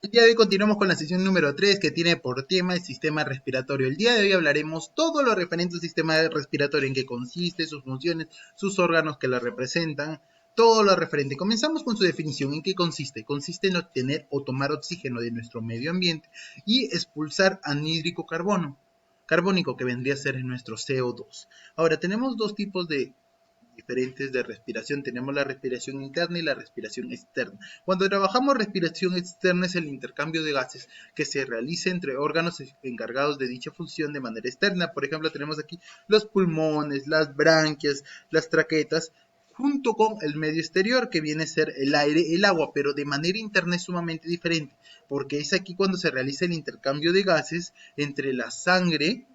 El día de hoy continuamos con la sesión número 3 que tiene por tema el sistema respiratorio. El día de hoy hablaremos todo lo referente al sistema respiratorio, en qué consiste, sus funciones, sus órganos que lo representan, todo lo referente. Comenzamos con su definición. ¿En qué consiste? Consiste en obtener o tomar oxígeno de nuestro medio ambiente y expulsar anhídrico carbónico que vendría a ser nuestro CO2. Ahora, tenemos dos tipos de diferentes de respiración. Tenemos la respiración interna y la respiración externa. Cuando trabajamos respiración externa es el intercambio de gases que se realiza entre órganos encargados de dicha función de manera externa. Por ejemplo, tenemos aquí los pulmones, las branquias, las traquetas, junto con el medio exterior que viene a ser el aire, el agua, pero de manera interna es sumamente diferente, porque es aquí cuando se realiza el intercambio de gases entre la sangre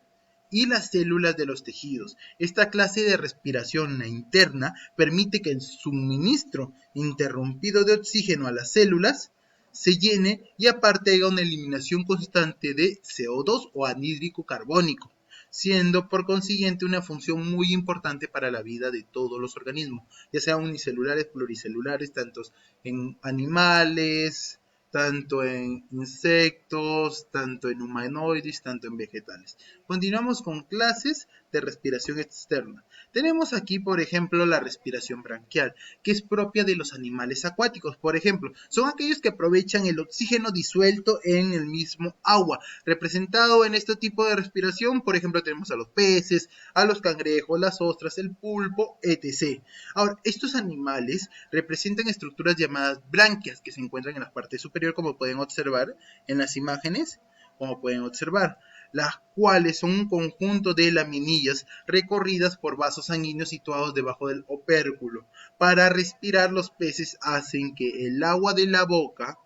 y las células de los tejidos. Esta clase de respiración interna permite que el suministro interrumpido de oxígeno a las células se llene y aparte haya una eliminación constante de CO2 o anhídrico carbónico, siendo por consiguiente una función muy importante para la vida de todos los organismos, ya sean unicelulares, pluricelulares, tanto en animales, tanto en insectos, tanto en humanoides, tanto en vegetales. Continuamos con clases de respiración externa. Tenemos aquí, por ejemplo, la respiración branquial, que es propia de los animales acuáticos. Por ejemplo, son aquellos que aprovechan el oxígeno disuelto en el mismo agua. Representado en este tipo de respiración, por ejemplo, tenemos a los peces, a los cangrejos, las ostras, el pulpo, etc. Ahora, estos animales representan estructuras llamadas branquias que se encuentran en la parte superior, como pueden observar en las imágenes, como pueden observar, las cuales son un conjunto de laminillas recorridas por vasos sanguíneos situados debajo del opérculo. Para respirar, los peces hacen que el agua de la boca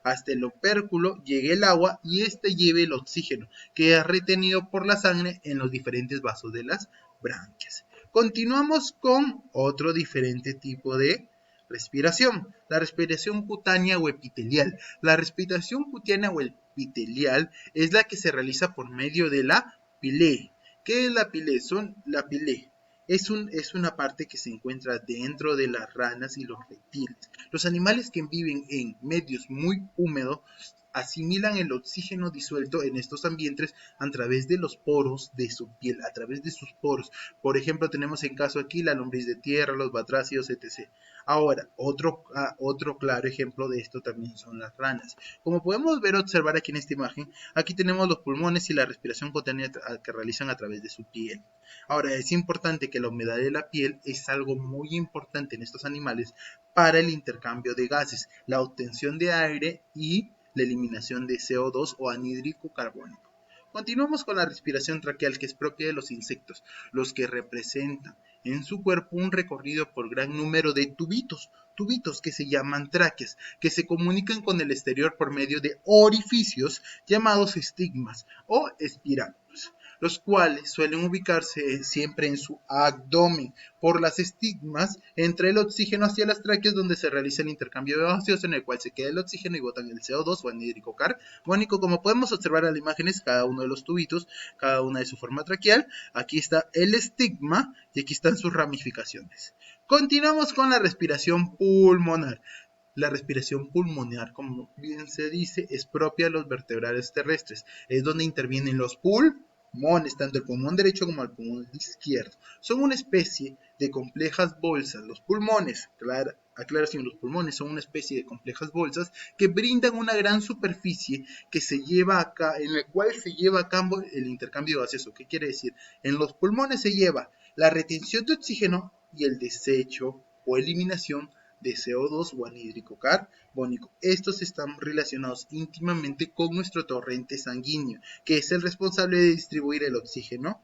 hasta el opérculo llegue el agua y éste lleve el oxígeno, que es retenido por la sangre en los diferentes vasos de las branquias. Continuamos con otro diferente tipo de respiración, la respiración cutánea o epitelial. La respiración cutánea o epitelial es la que se realiza por medio de la pile. ¿Qué es la pile? La pile es una parte que se encuentra dentro de las ranas y los reptiles. Los animales que viven en medios muy húmedos asimilan el oxígeno disuelto en estos ambientes a través de los poros de su piel, a través de sus poros. Por ejemplo, tenemos en caso aquí la lombriz de tierra, los batracios, etc. Ahora, otro claro ejemplo de esto también son las ranas. Como podemos ver, observar aquí en esta imagen, aquí tenemos los pulmones y la respiración cutánea que realizan a través de su piel. Ahora, es importante que la humedad de la piel es algo muy importante en estos animales para el intercambio de gases, la obtención de aire y la eliminación de CO2 o anhídrico carbónico. Continuamos con la respiración traqueal, que es propia de los insectos, los que representan en su cuerpo un recorrido por gran número de tubitos que se llaman tráqueas, que se comunican con el exterior por medio de orificios llamados estigmas o espiráculos, los cuales suelen ubicarse siempre en su abdomen por las estigmas entre el oxígeno hacia las tráqueas, donde se realiza el intercambio de gaseoso en el cual se queda el oxígeno y botan el CO2 o anhídrico carbónico. Como podemos observar en las imágenes, cada uno de los tubitos, cada una de su forma traqueal, aquí está el estigma y aquí están sus ramificaciones. Continuamos con la respiración pulmonar. La respiración pulmonar, como bien se dice, es propia de los vertebrados terrestres. Es donde intervienen los pulmones, tanto el pulmón derecho como el pulmón izquierdo. Son una especie de complejas bolsas. Los pulmones, aclaración, los pulmones son una especie de complejas bolsas que brindan una gran superficie que se lleva acá, en la cual se lleva a cabo el intercambio gaseoso. ¿Qué quiere decir? En los pulmones se lleva la retención de oxígeno y el desecho o eliminación de CO2 o anhídrico carbónico. Estos están relacionados íntimamente con nuestro torrente sanguíneo, que es el responsable de distribuir el oxígeno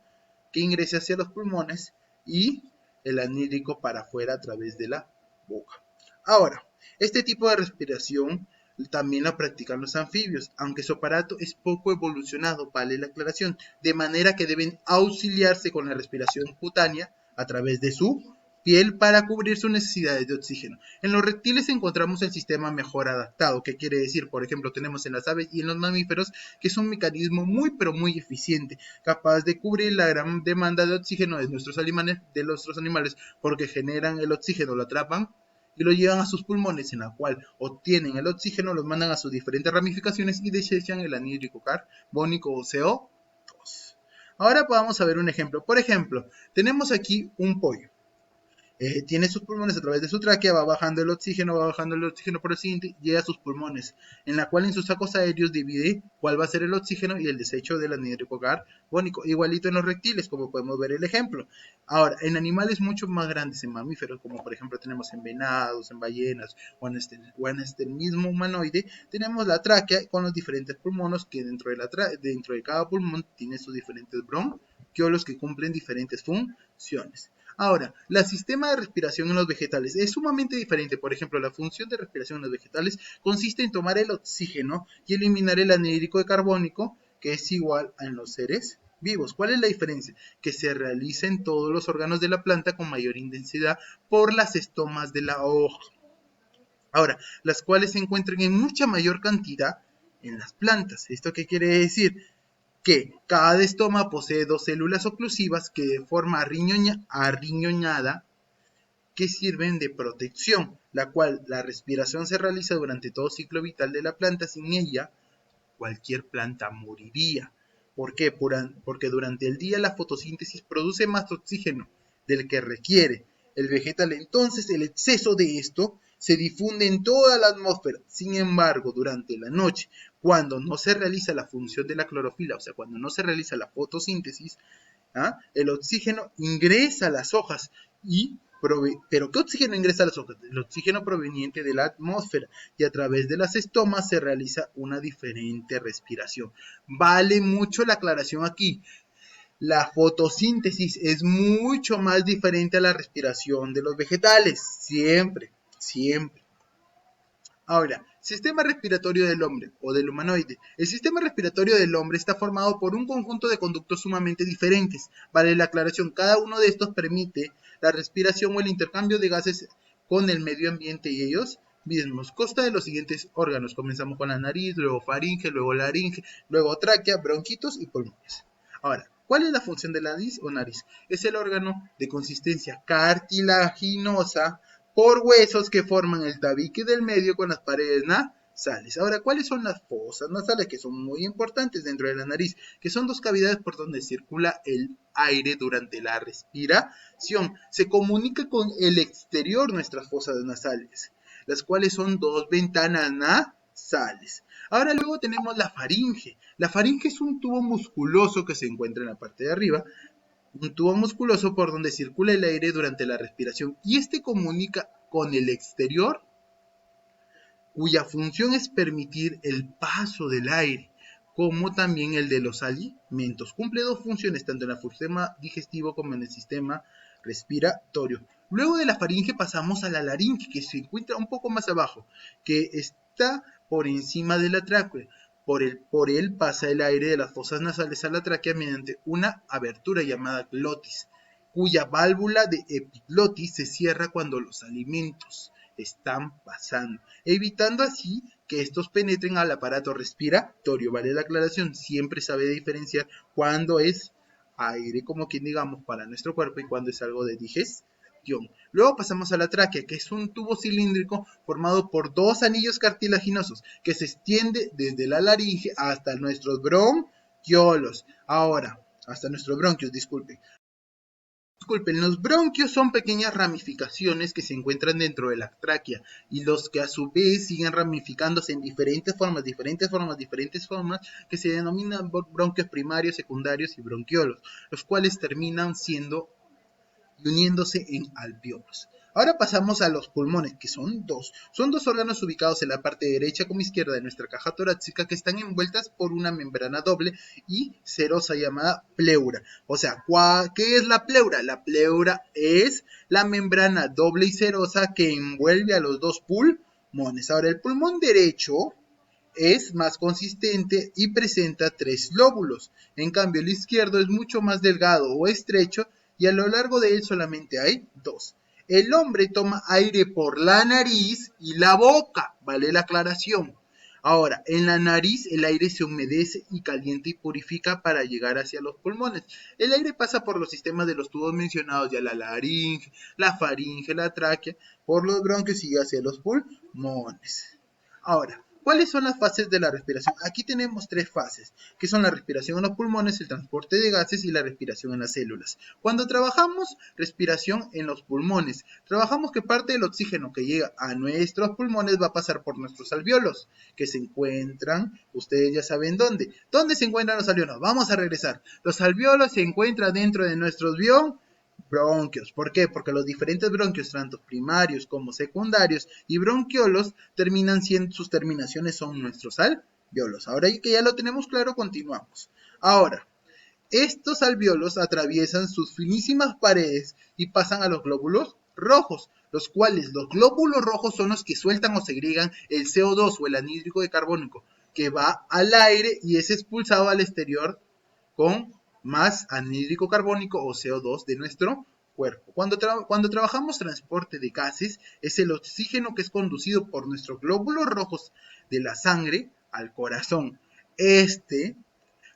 que ingresa hacia los pulmones y el anhídrico para afuera a través de la boca. Ahora, este tipo de respiración también la practican los anfibios, aunque su aparato es poco evolucionado, vale la aclaración, de manera que deben auxiliarse con la respiración cutánea a través de su piel para cubrir sus necesidades de oxígeno. En los reptiles encontramos el sistema mejor adaptado, que quiere decir, por ejemplo, tenemos en las aves y en los mamíferos, que es un mecanismo muy pero muy eficiente, capaz de cubrir la gran demanda de oxígeno de nuestros animales, porque generan el oxígeno, lo atrapan y lo llevan a sus pulmones, en la cual obtienen el oxígeno, los mandan a sus diferentes ramificaciones y desechan el anhídrico carbónico o CO2. Ahora vamos a ver un ejemplo. Por ejemplo, tenemos aquí un pollo. Tiene sus pulmones a través de su tráquea, va bajando el oxígeno por el siguiente, llega a sus pulmones, en la cual en sus sacos aéreos divide cuál va a ser el oxígeno y el desecho del anhídrico carbónico, igualito en los reptiles, como podemos ver el ejemplo. Ahora, en animales mucho más grandes, en mamíferos, como por ejemplo tenemos en venados, en ballenas, o en este mismo humanoide, tenemos la tráquea con los diferentes pulmones, que dentro de cada pulmón tiene sus diferentes bronquiolos que cumplen diferentes funciones. Ahora, el sistema de respiración en los vegetales es sumamente diferente. Por ejemplo, la función de respiración en los vegetales consiste en tomar el oxígeno y eliminar el anhídrico carbónico, que es igual a en los seres vivos. ¿Cuál es la diferencia? Que se realiza en todos los órganos de la planta con mayor intensidad por las estomas de la hoja. Ahora, las cuales se encuentran en mucha mayor cantidad en las plantas. ¿Esto qué quiere decir? Que cada estoma posee dos células oclusivas que de forma arriñonada que sirven de protección, la cual la respiración se realiza durante todo ciclo vital de la planta. Sin ella, cualquier planta moriría. ¿Por qué? Porque durante el día la fotosíntesis produce más oxígeno del que requiere el vegetal, entonces el exceso de esto se difunde en toda la atmósfera. Sin embargo, durante la noche, cuando no se realiza la función de la clorofila, o sea, cuando no se realiza la fotosíntesis, el oxígeno ingresa a las hojas ¿Pero qué oxígeno ingresa a las hojas? El oxígeno proveniente de la atmósfera, y a través de las estomas se realiza una diferente respiración. Vale mucho la aclaración aquí. La fotosíntesis es mucho más diferente a la respiración de los vegetales. Siempre, siempre. Ahora, sistema respiratorio del hombre o del humanoide. El sistema respiratorio del hombre está formado por un conjunto de conductos sumamente diferentes. Vale la aclaración, cada uno de estos permite la respiración o el intercambio de gases con el medio ambiente y ellos mismos. Consta de los siguientes órganos. Comenzamos con la nariz, luego faringe, luego laringe, luego tráquea, bronquitos y pulmones. Ahora, ¿cuál es la función de la nariz o nariz? Es el órgano de consistencia cartilaginosa por huesos que forman el tabique del medio con las paredes nasales. Ahora, ¿cuáles son las fosas nasales? Que son muy importantes dentro de la nariz, que son dos cavidades por donde circula el aire durante la respiración. Se comunica con el exterior nuestras fosas nasales, las cuales son dos ventanas nasales. Ahora luego tenemos la faringe. La faringe es un tubo musculoso que se encuentra en la parte de arriba, un tubo musculoso por donde circula el aire durante la respiración, y este comunica con el exterior, cuya función es permitir el paso del aire, como también el de los alimentos. Cumple dos funciones, tanto en el sistema digestivo como en el sistema respiratorio. Luego de la faringe pasamos a la laringe, que se encuentra un poco más abajo, que está por encima de la tráquea. Por él pasa el aire de las fosas nasales a la tráquea mediante una abertura llamada glotis, cuya válvula de epiglotis se cierra cuando los alimentos están pasando, evitando así que estos penetren al aparato respiratorio. Vale la aclaración, siempre sabe diferenciar cuando es aire, como quien digamos, para nuestro cuerpo y cuando es algo de digestión. Luego pasamos a la tráquea, que es un tubo cilíndrico formado por dos anillos cartilaginosos que se extiende desde la laringe hasta nuestros bronquiolos. Ahora, hasta nuestros bronquios, disculpen. Los bronquios son pequeñas ramificaciones que se encuentran dentro de la tráquea y los que a su vez siguen ramificándose en diferentes formas, que se denominan bronquios primarios, secundarios y bronquiolos, los cuales terminan siendo y uniéndose en alvéolos. Ahora pasamos a los pulmones, que son dos órganos ubicados en la parte derecha como izquierda de nuestra caja torácica, que están envueltas por una membrana doble y serosa llamada pleura. O sea, ¿qué es la pleura? La pleura es la membrana doble y serosa que envuelve a los dos pulmones. Ahora, el pulmón derecho es más consistente y presenta 3 lóbulos. En cambio, el izquierdo es mucho más delgado o estrecho y a lo largo de él solamente hay 2. El hombre toma aire por la nariz y la boca, vale la aclaración. Ahora, en la nariz el aire se humedece y calienta y purifica para llegar hacia los pulmones. El aire pasa por los sistemas de los tubos mencionados, ya la laringe, la faringe, la tráquea, por los bronquios y hacia los pulmones. Ahora, ¿cuáles son las fases de la respiración? Aquí tenemos tres fases, que son la respiración en los pulmones, el transporte de gases y la respiración en las células. Cuando trabajamos respiración en los pulmones, trabajamos que parte del oxígeno que llega a nuestros pulmones va a pasar por nuestros alvéolos, que se encuentran, ustedes ya saben dónde. ¿Dónde se encuentran los alvéolos? Vamos a regresar. Los alvéolos se encuentran dentro de nuestros bronquios. ¿Por qué? Porque los diferentes bronquios, tanto primarios como secundarios y bronquiolos, sus terminaciones son nuestros alvéolos. Ahora que ya lo tenemos claro, continuamos. Ahora, estos alvéolos atraviesan sus finísimas paredes y pasan a los glóbulos rojos, los cuales los glóbulos rojos son los que sueltan o segregan el CO2 o el anhídrico de carbono, que va al aire y es expulsado al exterior con más anhídrico carbónico o CO2 de nuestro cuerpo. Cuando trabajamos transporte de gases, es el oxígeno que es conducido por nuestros glóbulos rojos de la sangre al corazón.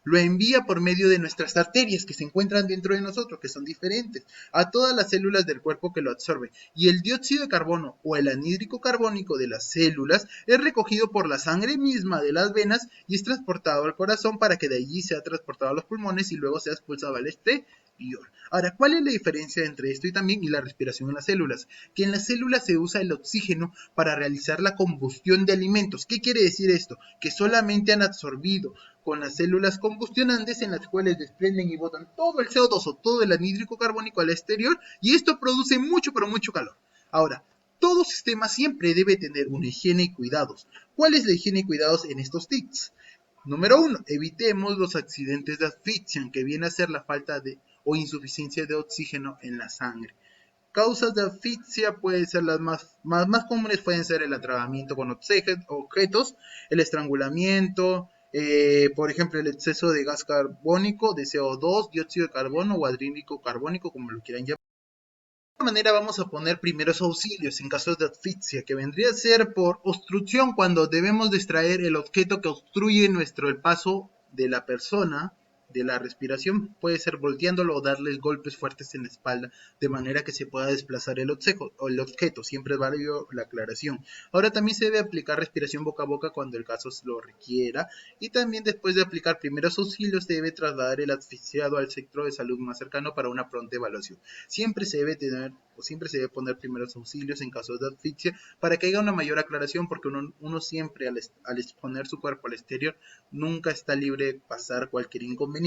Lo envía por medio de nuestras arterias que se encuentran dentro de nosotros, que son diferentes, a todas las células del cuerpo que lo absorben. Y el dióxido de carbono o el anhídrico carbónico de las células es recogido por la sangre misma de las venas y es transportado al corazón para que de allí sea transportado a los pulmones y luego sea expulsado al exterior. Ahora, ¿cuál es la diferencia entre esto y la respiración en las células? Que en las células se usa el oxígeno para realizar la combustión de alimentos. ¿Qué quiere decir esto? Que solamente han absorbido con las células combustionantes en las cuales desprenden y botan todo el CO2 o todo el anhídrico carbónico al exterior y esto produce mucho pero mucho calor. Ahora, todo sistema siempre debe tener una higiene y cuidados. ¿Cuál es la higiene y cuidados en estos tips? Número 1. Evitemos los accidentes de asfixia, que viene a ser la falta de o insuficiencia de oxígeno en la sangre. Causas de asfixia pueden ser las más comunes, pueden ser el atragantamiento con objetos, el estrangulamiento, por ejemplo, el exceso de gas carbónico, de CO2, dióxido de carbono o anhídrico carbónico, como lo quieran llamar. De esta manera vamos a poner primeros auxilios en casos de asfixia, que vendría a ser por obstrucción, cuando debemos extraer el objeto que obstruye el paso de la persona de la respiración. Puede ser volteándolo o darles golpes fuertes en la espalda, de manera que se pueda desplazar el objeto. Siempre es válido la aclaración. Ahora también se debe aplicar respiración boca a boca cuando el caso lo requiera, y también después de aplicar primeros auxilios se debe trasladar el asfixiado al centro de salud más cercano para una pronta evaluación. Siempre se debe poner primeros auxilios en casos de asfixia para que haya una mayor aclaración, porque uno siempre al exponer su cuerpo al exterior nunca está libre de pasar cualquier inconveniente.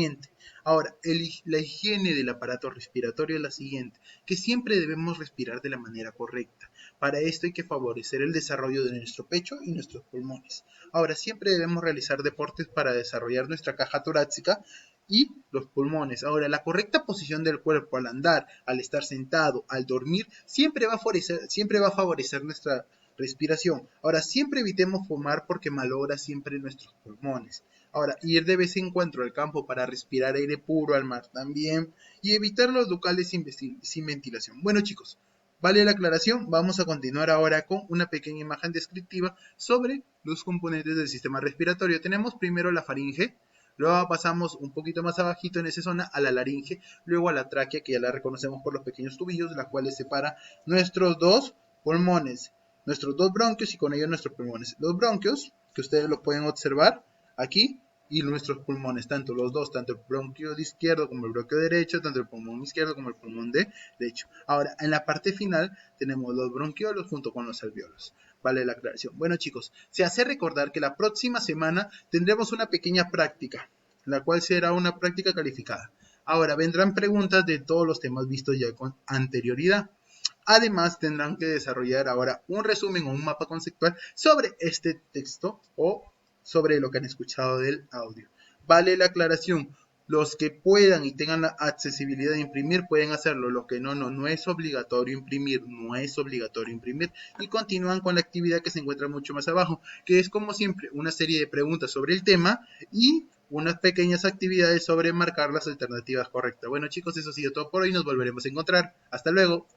Ahora, la higiene del aparato respiratorio es la siguiente, que siempre debemos respirar de la manera correcta. Para esto hay que favorecer el desarrollo de nuestro pecho y nuestros pulmones. Ahora, siempre debemos realizar deportes para desarrollar nuestra caja torácica y los pulmones. Ahora, la correcta posición del cuerpo al andar, al estar sentado, al dormir, siempre va a favorecer nuestra respiración. Ahora, siempre evitemos fumar porque malogra siempre nuestros pulmones. Ahora, ir de vez en cuando al campo para respirar aire puro, al mar también, y evitar los locales sin ventilación. Bueno, chicos, vale la aclaración. Vamos a continuar ahora con una pequeña imagen descriptiva sobre los componentes del sistema respiratorio. Tenemos primero la faringe, luego pasamos un poquito más abajito en esa zona a la laringe, luego a la tráquea, que ya la reconocemos por los pequeños tubillos, la cual separa nuestros dos pulmones, nuestros dos bronquios y con ellos nuestros pulmones. Los bronquios, que ustedes lo pueden observar aquí, y nuestros pulmones, tanto los dos, tanto el bronquio izquierdo como el bronquio derecho, tanto el pulmón izquierdo como el pulmón derecho. Ahora, en la parte final tenemos los bronquiolos junto con los alvéolos. Vale la aclaración. Bueno, chicos, se hace recordar que la próxima semana tendremos una pequeña práctica, la cual será una práctica calificada. Ahora, vendrán preguntas de todos los temas vistos ya con anterioridad. Además, tendrán que desarrollar ahora un resumen o un mapa conceptual sobre este texto o sobre lo que han escuchado del audio. Vale la aclaración, los que puedan y tengan la accesibilidad de imprimir pueden hacerlo, lo que no es obligatorio imprimir, y continúan con la actividad que se encuentra mucho más abajo, que es como siempre una serie de preguntas sobre el tema y unas pequeñas actividades sobre marcar las alternativas correctas. Bueno, chicos, eso ha sido todo por hoy, nos volveremos a encontrar. Hasta luego.